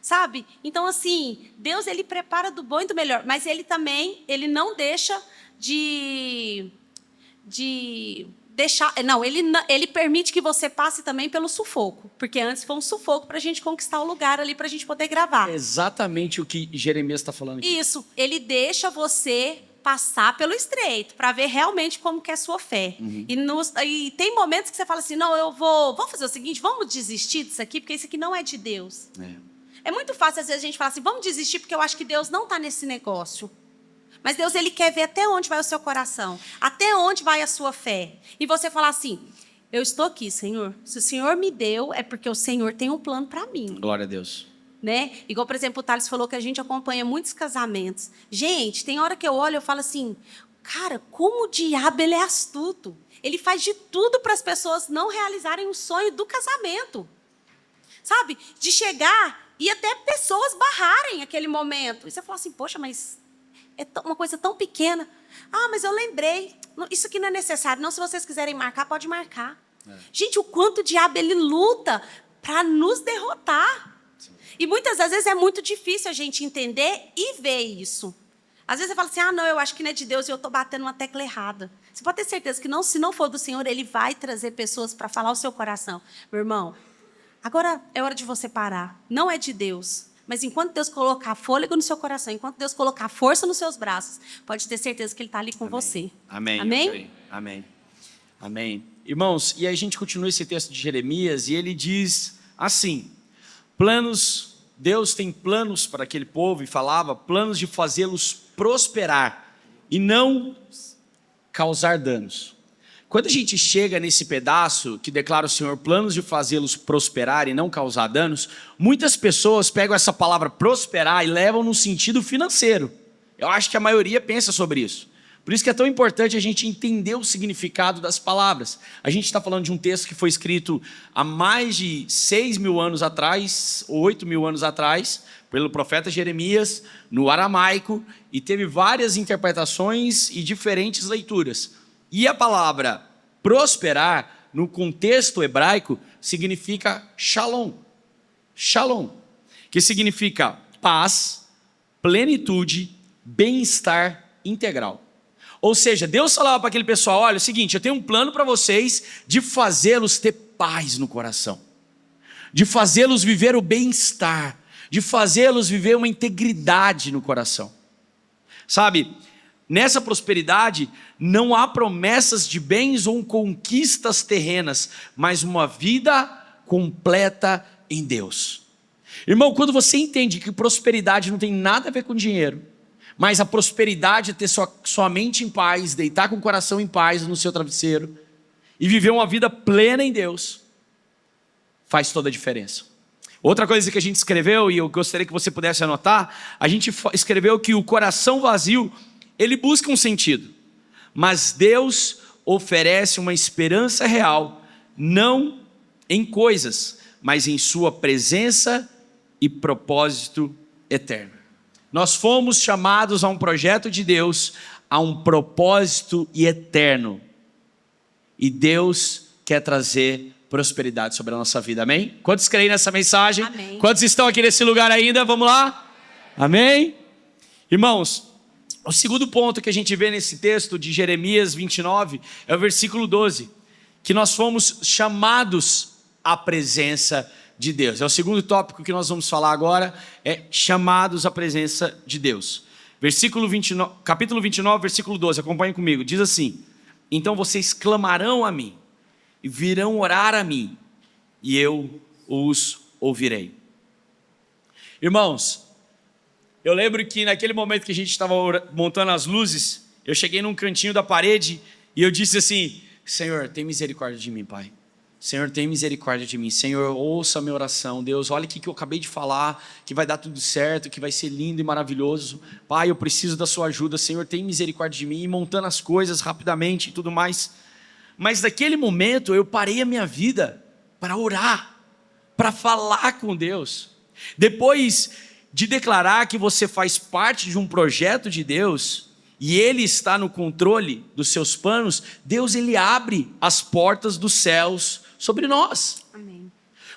sabe? Então, assim, Deus, Ele prepara do bom e do melhor, mas Ele também, Ele não deixa de deixar... Não, ele permite que você passe também pelo sufoco, porque antes foi um sufoco para a gente conquistar o lugar ali, para a gente poder gravar. É exatamente o que Jeremias está falando aqui. Isso, ele deixa você passar pelo estreito, para ver realmente como que é a sua fé. Uhum. E tem momentos que você fala assim: não, vamos fazer o seguinte, vamos desistir disso aqui, porque isso aqui não é de Deus. É muito fácil, às vezes, a gente falar assim: vamos desistir, porque eu acho que Deus não está nesse negócio. Mas Deus, Ele quer ver até onde vai o seu coração, até onde vai a sua fé. E você falar assim: eu estou aqui, Senhor. Se o Senhor me deu, é porque o Senhor tem um plano para mim. Glória a Deus. Né? Igual, por exemplo, o Thales falou que a gente acompanha muitos casamentos. Gente, tem hora que eu olho e eu falo assim: cara, como o diabo ele é astuto. Ele faz de tudo para as pessoas não realizarem o sonho do casamento. sabe? De chegar e até pessoas barrarem aquele momento. E você fala assim, poxa, mas é uma coisa tão pequena. Ah, mas eu lembrei. Isso aqui não é necessário. Não, se vocês quiserem marcar, pode marcar. Gente, o quanto o diabo ele luta para nos derrotar. Sim. E muitas das vezes é muito difícil a gente entender e ver isso. Às vezes você fala assim, não, eu acho que não é de Deus e eu estou batendo uma tecla errada. Você pode ter certeza que não, se não for do Senhor, Ele vai trazer pessoas para falar o seu coração. Meu irmão, agora é hora de você parar. Não é de Deus. Mas enquanto Deus colocar fôlego no seu coração, enquanto Deus colocar força nos seus braços, pode ter certeza que Ele está ali com você. Amém. Amém? Amém. Amém. Irmãos, e aí a gente continua esse texto de Jeremias e ele diz assim, Deus tem planos para aquele povo e falava, planos de fazê-los prosperar e não causar danos. Quando a gente chega nesse pedaço que declara o Senhor planos de fazê-los prosperar e não causar danos, muitas pessoas pegam essa palavra prosperar e levam no sentido financeiro. Eu acho que a maioria pensa sobre isso. Por isso que é tão importante a gente entender o significado das palavras. A gente está falando de um texto que foi escrito há mais de 6.000 anos atrás, ou 8.000 anos atrás, pelo profeta Jeremias, no aramaico, e teve várias interpretações e diferentes leituras. E a palavra prosperar, no contexto hebraico, significa shalom. Shalom, que significa paz, plenitude, bem-estar integral. Ou seja, Deus falava para aquele pessoal, olha, é o seguinte, eu tenho um plano para vocês de fazê-los ter paz no coração, de fazê-los viver o bem-estar, de fazê-los viver uma integridade no coração. Sabe, nessa prosperidade não há promessas de bens ou conquistas terrenas, mas uma vida completa em Deus. Irmão, quando você entende que prosperidade não tem nada a ver com dinheiro, mas a prosperidade é ter sua mente em paz, deitar com o coração em paz no seu travesseiro e viver uma vida plena em Deus, faz toda a diferença. Outra coisa que a gente escreveu, e eu gostaria que você pudesse anotar, a gente escreveu que o coração vazio, ele busca um sentido, mas Deus oferece uma esperança real, não em coisas, mas em sua presença e propósito eterno. Nós fomos chamados a um projeto de Deus, a um propósito eterno. E Deus quer trazer prosperidade sobre a nossa vida, amém? Quantos creem nessa mensagem? Amém. Quantos estão aqui nesse lugar ainda? Vamos lá? Amém? Irmãos, o segundo ponto que a gente vê nesse texto de Jeremias 29 é o versículo 12, que nós fomos chamados à presença de Deus. É o segundo tópico que nós vamos falar agora, é chamados à presença de Deus. Capítulo 29, versículo 12, acompanhem comigo, diz assim, então vocês clamarão a mim, e virão orar a mim, e eu os ouvirei. Irmãos, eu lembro que naquele momento que a gente estava montando as luzes, eu cheguei num cantinho da parede, e eu disse assim, Senhor, tem misericórdia de mim, Pai. Senhor, tem misericórdia de mim. Senhor, ouça a minha oração. Deus, olha o que eu acabei de falar, que vai dar tudo certo, que vai ser lindo e maravilhoso. Pai, eu preciso da sua ajuda. Senhor, tem misericórdia de mim. E montando as coisas rapidamente e tudo mais. Mas naquele momento eu parei a minha vida para orar, para falar com Deus. Depois de declarar que você faz parte de um projeto de Deus, e Ele está no controle dos seus planos, Deus ele abre as portas dos céus sobre nós. Amém.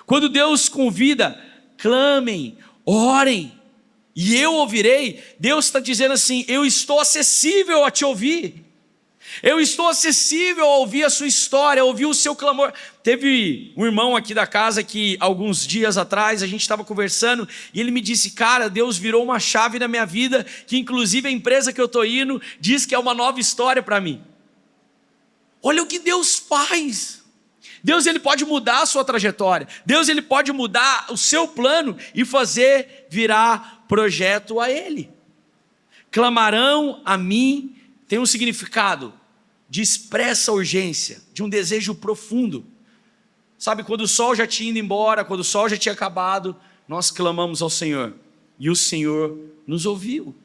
Quando Deus convida, clamem, orem, e eu ouvirei, Deus está dizendo assim, eu estou acessível a te ouvir, eu estou acessível a ouvir a sua história, a ouvir o seu clamor. Teve um irmão aqui da casa que alguns dias atrás a gente estava conversando e ele me disse, cara, Deus virou uma chave na minha vida, que inclusive a empresa que eu estou indo diz que é uma nova história para mim. Olha o que Deus faz. Deus ele pode mudar a sua trajetória, Deus ele pode mudar o seu plano e fazer virar projeto a Ele. Clamarão a mim tem um significado de expressa urgência, de um desejo profundo. Sabe, quando o sol já tinha ido embora, quando o sol já tinha acabado, nós clamamos ao Senhor e o Senhor nos ouviu.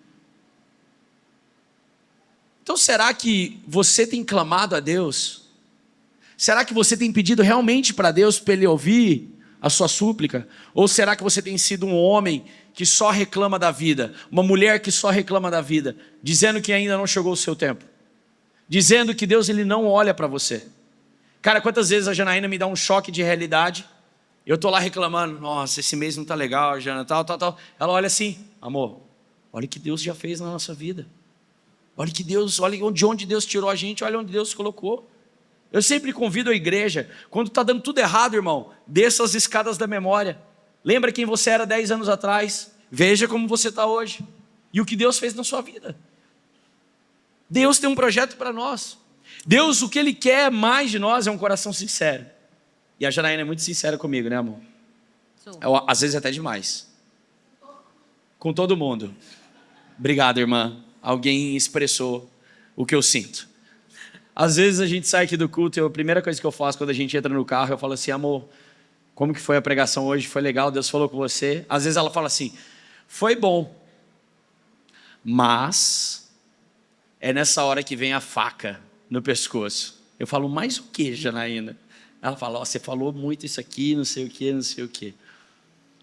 Então será que você tem clamado a Deus? Será que você tem pedido realmente para Deus, para Ele ouvir? a sua súplica? Ou será que você tem sido um homem que só reclama da vida, uma mulher que só reclama da vida, dizendo que ainda não chegou o seu tempo, dizendo que Deus ele não olha para você? Cara, quantas vezes a Janaína me dá um choque de realidade, eu tô lá reclamando, nossa, esse mês não tá legal, Jana, tal. Ela olha assim, amor, olha o que Deus já fez na nossa vida. Olha que Deus, olha de onde Deus tirou a gente, olha onde Deus colocou. Eu sempre convido a igreja, quando está dando tudo errado, irmão, desça as escadas da memória. Lembra quem você era 10 anos atrás, veja como você está hoje, e o que Deus fez na sua vida. Deus tem um projeto para nós. Deus, o que Ele quer mais de nós é um coração sincero. E a Janaína é muito sincera comigo, né, amor? Às vezes até demais. Com todo mundo. Obrigado, irmã. Alguém expressou o que eu sinto. Às vezes a gente sai aqui do culto e a primeira coisa que eu faço quando a gente entra no carro, eu falo assim, amor, como que foi a pregação hoje? Foi legal? Deus falou com você? Às vezes ela fala assim, foi bom, mas é nessa hora que vem a faca no pescoço. Eu falo, mais o que, Janaína? Ela fala, você falou muito isso aqui, não sei o que, não sei o que.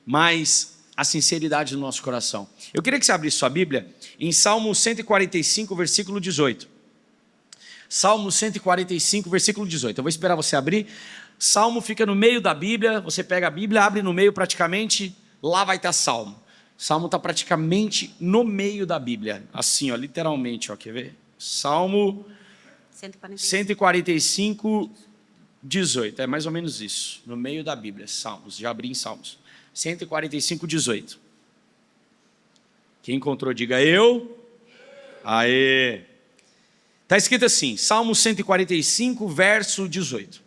Mas a sinceridade do nosso coração. Eu queria que você abrisse sua Bíblia em Salmo 145, versículo 18. Salmo 145, versículo 18. Eu vou esperar você abrir. Salmo fica no meio da Bíblia. Você pega a Bíblia, abre no meio praticamente, lá vai estar Salmo. Salmo está praticamente no meio da Bíblia. Assim, ó, literalmente, ó, quer ver? Salmo 145, 18. É mais ou menos isso. No meio da Bíblia, Salmos. Já abri em Salmos. 145, 18. Quem encontrou, diga eu. Aê! Está escrito assim, Salmo 145, verso 18.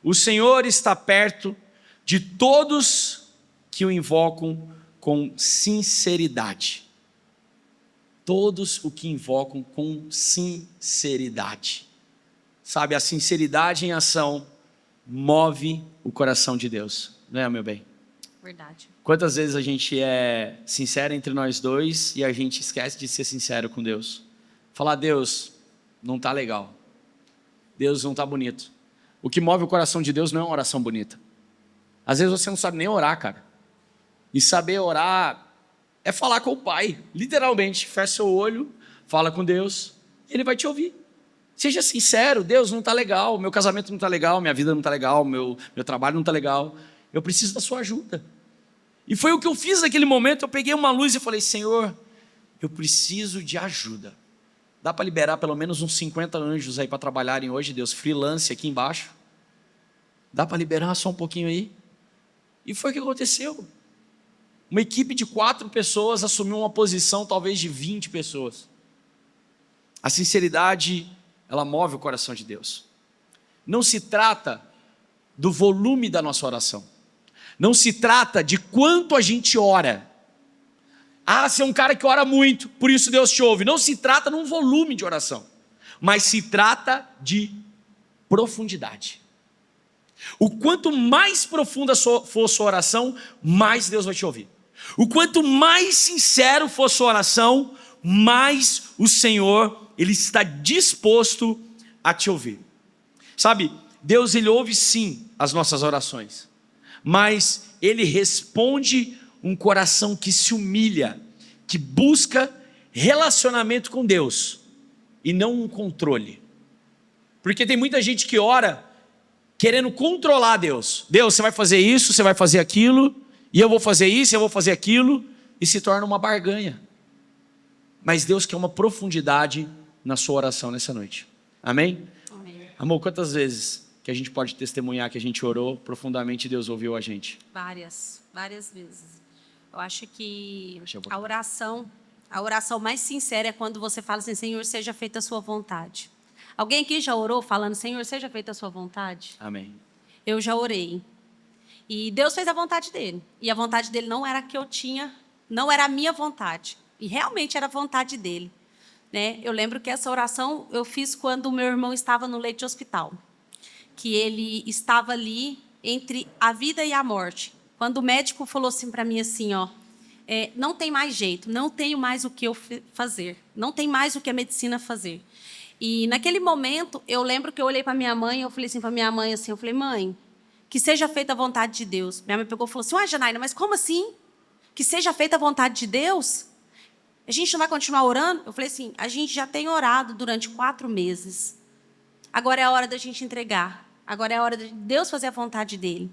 O Senhor está perto de todos que o invocam com sinceridade. Todos o que invocam com sinceridade. Sabe, a sinceridade em ação move o coração de Deus. Não é, meu bem? Verdade. Quantas vezes a gente é sincero entre nós dois e a gente esquece de ser sincero com Deus? Falar, Deus, não está legal. Deus não está bonito. O que move o coração de Deus não é uma oração bonita. Às vezes você não sabe nem orar, cara. E saber orar é falar com o Pai. Literalmente, fecha seu olho, fala com Deus, e Ele vai te ouvir. Seja sincero, Deus, não está legal, meu casamento não está legal, minha vida não está legal, meu trabalho não está legal. Eu preciso da sua ajuda. E foi o que eu fiz naquele momento. Eu peguei uma luz e falei, Senhor, eu preciso de ajuda. Dá para liberar pelo menos uns 50 anjos aí para trabalharem hoje, Deus, freelance aqui embaixo? Dá para liberar só um pouquinho aí? E foi o que aconteceu. Uma equipe de 4 pessoas assumiu uma posição talvez de 20 pessoas. A sinceridade, ela move o coração de Deus. Não se trata do volume da nossa oração. Não se trata de quanto a gente ora. Ah, você é um cara que ora muito, por isso Deus te ouve. Não se trata de um volume de oração, mas se trata de profundidade. O quanto mais profunda for sua oração, mais Deus vai te ouvir. O quanto mais sincero for sua oração, mais o Senhor, Ele está disposto a te ouvir. Sabe, Deus, Ele ouve sim as nossas orações, mas Ele responde um coração que se humilha, que busca relacionamento com Deus e não um controle. Porque tem muita gente que ora querendo controlar Deus. Deus, você vai fazer isso, você vai fazer aquilo, e eu vou fazer isso, eu vou fazer aquilo, e se torna uma barganha. Mas Deus quer uma profundidade na sua oração nessa noite. Amém? Amém. Amor, quantas vezes que a gente pode testemunhar que a gente orou profundamente e Deus ouviu a gente? Várias vezes. Eu acho que a oração mais sincera é quando você fala assim, Senhor, seja feita a sua vontade. Alguém aqui já orou falando, Senhor, seja feita a sua vontade? Amém. Eu já orei. E Deus fez a vontade dele. E a vontade dele não era a que eu tinha, não era a minha vontade. E realmente era a vontade dele. Né? Eu lembro que essa oração eu fiz quando o meu irmão estava no leito de hospital. Que ele estava ali entre a vida e a morte. Quando o médico falou assim para mim assim, ó, não tem mais jeito, não tenho mais o que eu fazer, não tem mais o que a medicina fazer. E naquele momento, eu lembro que eu olhei para minha mãe, eu falei assim para minha mãe, assim, eu falei, mãe, que seja feita a vontade de Deus. Minha mãe pegou e falou assim, Janaína, mas como assim? Que seja feita a vontade de Deus? A gente não vai continuar orando? Eu falei assim, a gente já tem orado durante 4 meses. Agora é a hora da gente entregar. Agora é a hora de Deus fazer a vontade dele.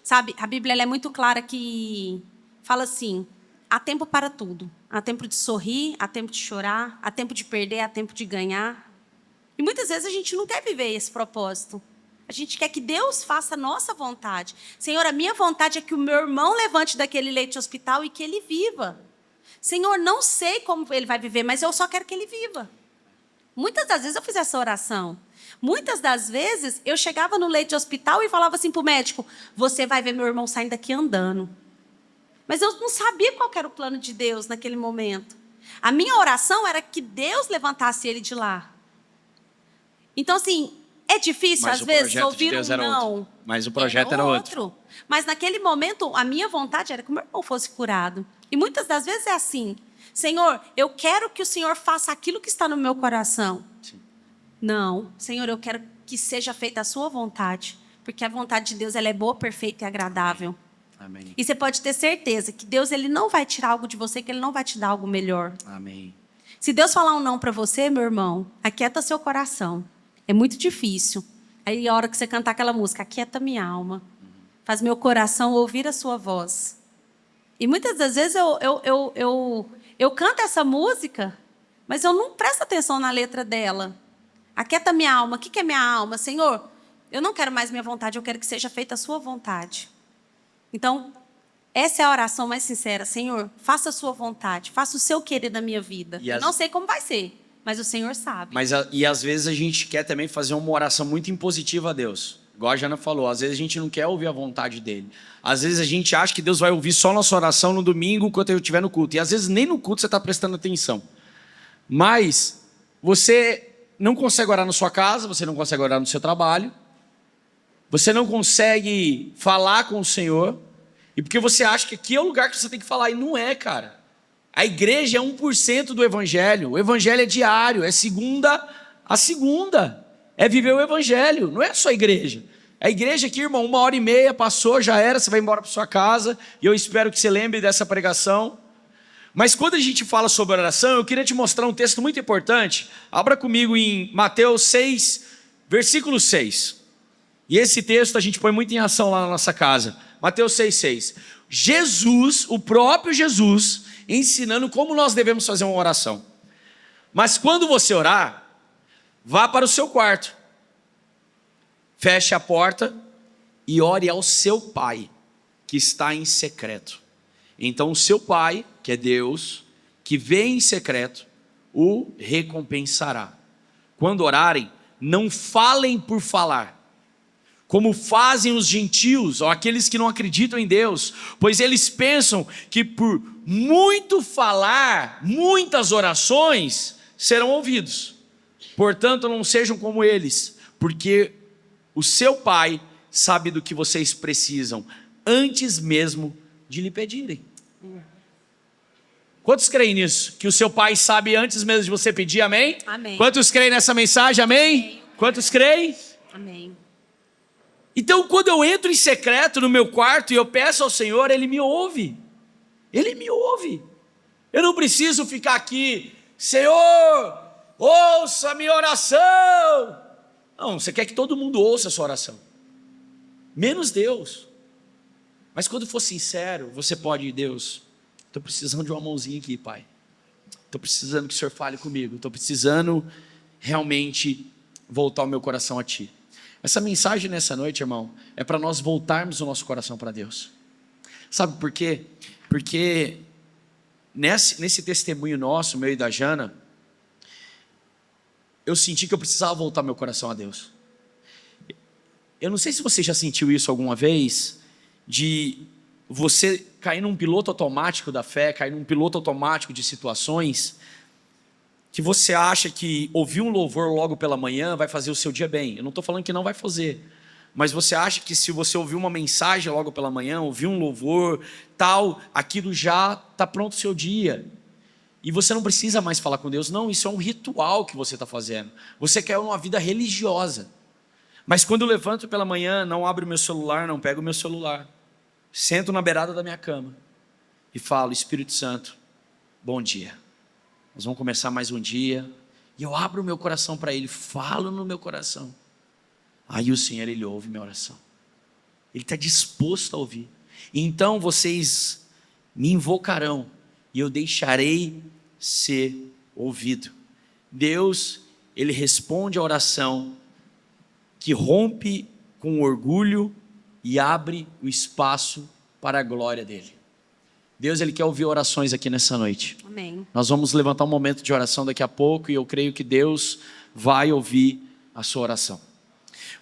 Sabe, a Bíblia ela é muito clara que fala assim, há tempo para tudo. Há tempo de sorrir, há tempo de chorar, há tempo de perder, há tempo de ganhar. E muitas vezes a gente não quer viver esse propósito. A gente quer que Deus faça a nossa vontade. Senhor, a minha vontade é que o meu irmão levante daquele leito de hospital e que ele viva. Senhor, não sei como ele vai viver, mas eu só quero que ele viva. Muitas das vezes eu fiz essa oração. Muitas das vezes eu chegava no leito de hospital e falava assim para o médico, você vai ver meu irmão saindo daqui andando. Mas eu não sabia qual era o plano de Deus naquele momento. A minha oração era que Deus levantasse ele de lá. Então, assim, é difícil, às vezes, ouvir um não. Mas o projeto era outro. Mas naquele momento, a minha vontade era que o meu irmão fosse curado. E muitas das vezes é assim. Senhor, eu quero que o Senhor faça aquilo que está no meu coração. Sim. Não, Senhor, eu quero que seja feita a sua vontade. Porque a vontade de Deus ela é boa, perfeita e agradável. Amém. E você pode ter certeza que Deus ele não vai tirar algo de você, que Ele não vai te dar algo melhor. Amém. Se Deus falar um não para você, meu irmão, aquieta seu coração. É muito difícil. Aí a hora que você cantar aquela música, aquieta minha alma. Faz meu coração ouvir a sua voz. E muitas das vezes eu canto essa música, mas eu não presto atenção na letra dela. Aquieta minha alma. O que é minha alma? Senhor, eu não quero mais minha vontade, eu quero que seja feita a sua vontade. Então, essa é a oração mais sincera. Senhor, faça a sua vontade, faça o seu querer na minha vida. Eu não sei como vai ser, mas o Senhor sabe. E às vezes a gente quer também fazer uma oração muito impositiva a Deus. Igual a Jana falou, às vezes a gente não quer ouvir a vontade dele. Às vezes a gente acha que Deus vai ouvir só nossa oração no domingo, quando eu estiver no culto. E às vezes nem no culto você está prestando atenção. Mas você não consegue orar na sua casa, você não consegue orar no seu trabalho, você não consegue falar com o Senhor, e porque você acha que aqui é o lugar que você tem que falar, e não é, cara. A igreja é 1% do evangelho, o evangelho é diário, é segunda a segunda. É viver o evangelho, não é só a igreja. A igreja aqui, irmão, 1h30 passou, já era, você vai embora para sua casa, e eu espero que você lembre dessa pregação. Mas quando a gente fala sobre oração, eu queria te mostrar um texto muito importante. Abra comigo em Mateus 6, versículo 6. E esse texto a gente põe muito em ação lá na nossa casa. Mateus 6,6. Jesus, o próprio Jesus, ensinando como nós devemos fazer uma oração. Mas quando você orar, vá para o seu quarto, feche a porta e ore ao seu Pai, que está em secreto. Então o seu Pai, que é Deus, que vê em secreto, o recompensará. Quando orarem, não falem por falar, como fazem os gentios, ou aqueles que não acreditam em Deus, pois eles pensam que por muito falar, muitas orações serão ouvidos. Portanto, não sejam como eles, porque o seu Pai sabe do que vocês precisam, antes mesmo de lhe pedirem. Quantos creem nisso? Que o seu Pai sabe antes mesmo de você pedir, amém? Amém. Quantos creem nessa mensagem, amém? Amém. Quantos creem? Amém. Então, quando eu entro em secreto no meu quarto e eu peço ao Senhor, Ele me ouve. Ele me ouve. Eu não preciso ficar aqui, Senhor, ouça a minha oração. Não, você quer que todo mundo ouça a sua oração, menos Deus. Mas quando for sincero, você pode, Deus, estou precisando de uma mãozinha aqui, Pai. Estou precisando que o Senhor fale comigo. Estou precisando realmente voltar o meu coração a Ti. Essa mensagem nessa noite, irmão, é para nós voltarmos o nosso coração para Deus. Sabe por quê? Porque nesse testemunho nosso, meu e da Jana, eu senti que eu precisava voltar meu coração a Deus. Eu não sei se você já sentiu isso alguma vez, de você cair num piloto automático da fé, cair num piloto automático de situações, que você acha que ouvir um louvor logo pela manhã vai fazer o seu dia bem. Eu não estou falando que não vai fazer, mas você acha que se você ouvir uma mensagem logo pela manhã, ouvir um louvor, tal, aquilo já está pronto o seu dia. E você não precisa mais falar com Deus. Não, isso é um ritual que você está fazendo. Você quer uma vida religiosa. Mas quando eu levanto pela manhã, não abro o meu celular, não pego o meu celular. Sento na beirada da minha cama e falo: Espírito Santo, bom dia. Nós vamos começar mais um dia. E eu abro o meu coração para Ele, falo no meu coração. Aí o Senhor, Ele ouve minha oração. Ele está disposto a ouvir. Então vocês me invocarão e eu deixarei ser ouvido. Deus, Ele responde a oração que rompe com orgulho e abre o espaço para a glória dEle. Deus, Ele quer ouvir orações aqui nessa noite. Amém. Nós vamos levantar um momento de oração daqui a pouco e eu creio que Deus vai ouvir a sua oração.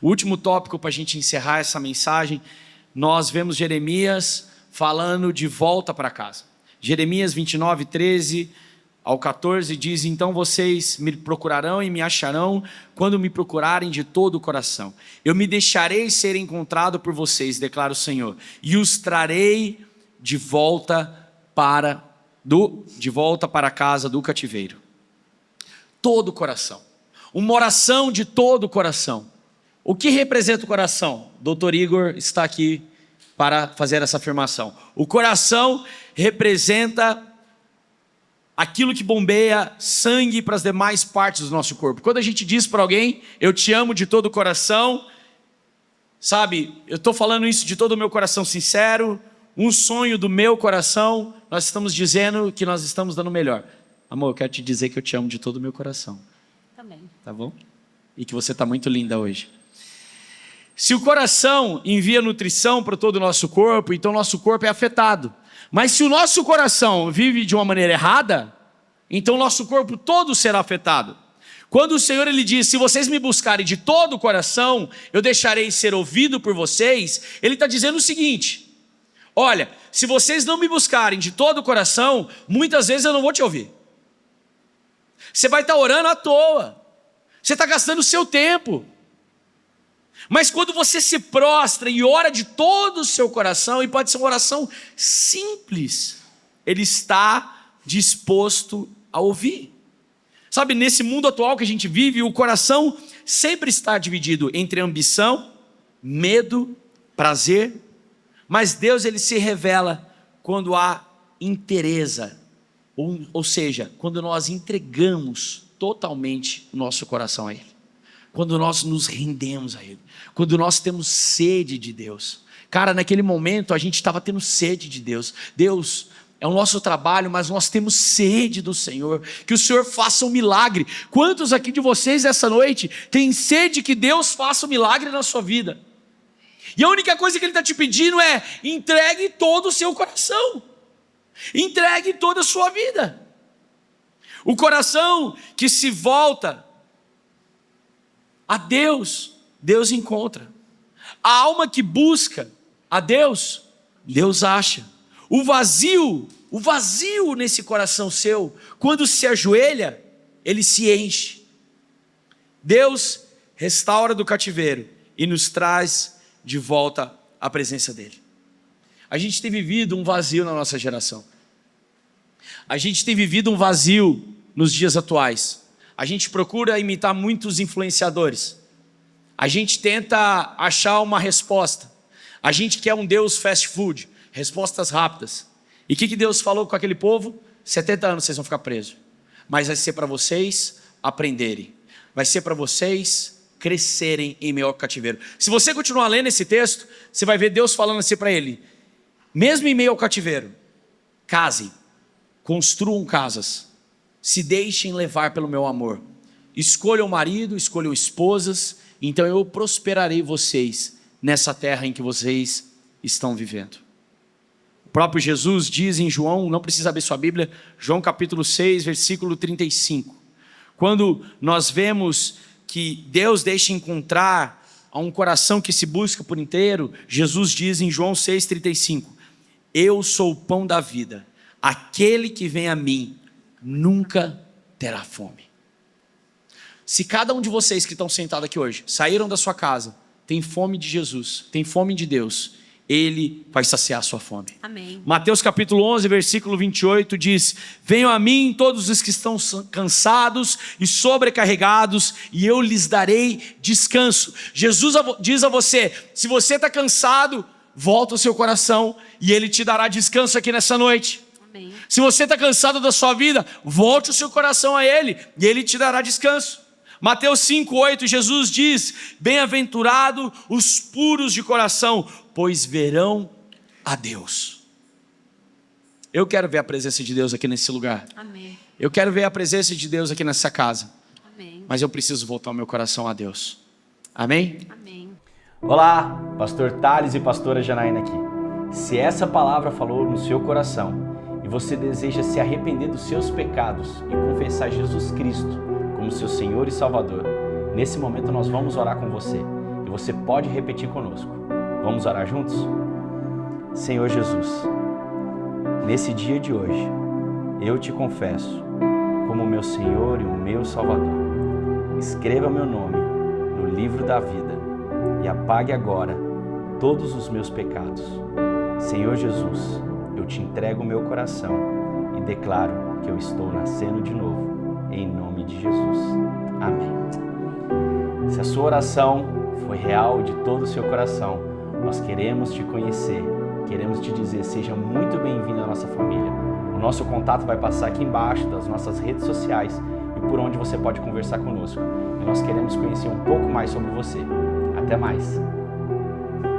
O último tópico para a gente encerrar essa mensagem, nós vemos Jeremias falando de volta para casa. Jeremias 29, 13 ao 14 diz: então vocês me procurarão e me acharão quando me procurarem de todo o coração. Eu me deixarei ser encontrado por vocês, declara o Senhor, e os trarei de volta para a casa do cativeiro. Todo o coração. Uma oração de todo o coração. O que representa o coração? Dr. Igor está aqui para fazer essa afirmação. O coração representa aquilo que bombeia sangue para as demais partes do nosso corpo. Quando a gente diz para alguém: eu te amo de todo o coração, sabe, eu estou falando isso de todo o meu coração sincero, um sonho do meu coração, nós estamos dizendo que nós estamos dando o melhor. Amor, eu quero te dizer que eu te amo de todo o meu coração. Também. Tá bom? E que você está muito linda hoje. Se o coração envia nutrição para todo o nosso corpo, então nosso corpo é afetado. Mas se o nosso coração vive de uma maneira errada, então nosso corpo todo será afetado. Quando o Senhor, Ele diz: se vocês me buscarem de todo o coração, eu deixarei ser ouvido por vocês, Ele está dizendo o seguinte: olha, se vocês não me buscarem de todo o coração, muitas vezes eu não vou te ouvir. Você vai estar orando à toa. Você está gastando o seu tempo. Mas quando você se prostra e ora de todo o seu coração, e pode ser uma oração simples, Ele está disposto a ouvir. Sabe, nesse mundo atual que a gente vive, o coração sempre está dividido entre ambição, medo, prazer. Mas Deus, Ele se revela quando há inteireza, ou seja, quando nós entregamos totalmente o nosso coração a Ele. Quando nós nos rendemos a Ele, quando nós temos sede de Deus. Cara, naquele momento a gente estava tendo sede de Deus. Deus, é o nosso trabalho, mas nós temos sede do Senhor. Que o Senhor faça um milagre. Quantos aqui de vocês essa noite têm sede que Deus faça um milagre na sua vida? E a única coisa que Ele está te pedindo é: entregue todo o seu coração. Entregue toda a sua vida. O coração que se volta a Deus, Deus encontra. A alma que busca a Deus, Deus acha. O vazio nesse coração seu, quando se ajoelha, ele se enche. Deus restaura do cativeiro e nos traz de volta à presença dEle. A gente tem vivido um vazio na nossa geração. A gente tem vivido um vazio nos dias atuais. A gente procura imitar muitos influenciadores. A gente tenta achar uma resposta. A gente quer um Deus fast food, respostas rápidas. E o que Deus falou com aquele povo? 70 anos vocês vão ficar presos. Mas vai ser para vocês aprenderem. Vai ser para vocês crescerem em meio ao cativeiro. Se você continuar lendo esse texto, você vai ver Deus falando assim para ele: mesmo em meio ao cativeiro, casem, construam casas, se deixem levar pelo meu amor, escolham marido, escolham esposas, então eu prosperarei vocês nessa terra em que vocês estão vivendo. O próprio Jesus diz em João, não precisa abrir sua Bíblia, João capítulo 6, versículo 35, quando nós vemos que Deus deixa encontrar a um coração que se busca por inteiro, Jesus diz em João 6,35: eu sou o pão da vida, aquele que vem a mim nunca terá fome. Se cada um de vocês que estão sentados aqui hoje saíram da sua casa, tem fome de Jesus, tem fome de Deus, Ele vai saciar a sua fome. Amém. Mateus capítulo 11, versículo 28 diz: venham a mim todos os que estão cansados e sobrecarregados, e eu lhes darei descanso. Jesus diz a você: se você está cansado, volta o seu coração e Ele te dará descanso aqui nessa noite. Amém. Se você está cansado da sua vida, volte o seu coração a Ele e Ele te dará descanso. Mateus 5:8, Jesus diz: bem-aventurado os puros de coração, pois verão a Deus. Eu quero ver a presença de Deus aqui nesse lugar. Amém. Eu quero ver a presença de Deus aqui nessa casa. Amém. Mas eu preciso voltar o meu coração a Deus. Amém? Amém. Olá, Pastor Thales e Pastora Janaína aqui. Se essa palavra falou no seu coração e você deseja se arrepender dos seus pecados e confessar Jesus Cristo como seu Senhor e Salvador, nesse momento nós vamos orar com você e você pode repetir conosco. Vamos orar juntos? Senhor Jesus, nesse dia de hoje, eu te confesso como meu Senhor e o meu Salvador. Escreva meu nome no livro da vida e apague agora todos os meus pecados. Senhor Jesus, eu te entrego o meu coração e declaro que eu estou nascendo de novo, em nome de Jesus. Amém. Se a sua oração foi real de todo o seu coração, nós queremos te conhecer, queremos te dizer, seja muito bem-vindo à nossa família. O nosso contato vai passar aqui embaixo das nossas redes sociais e por onde você pode conversar conosco. E nós queremos conhecer um pouco mais sobre você. Até mais!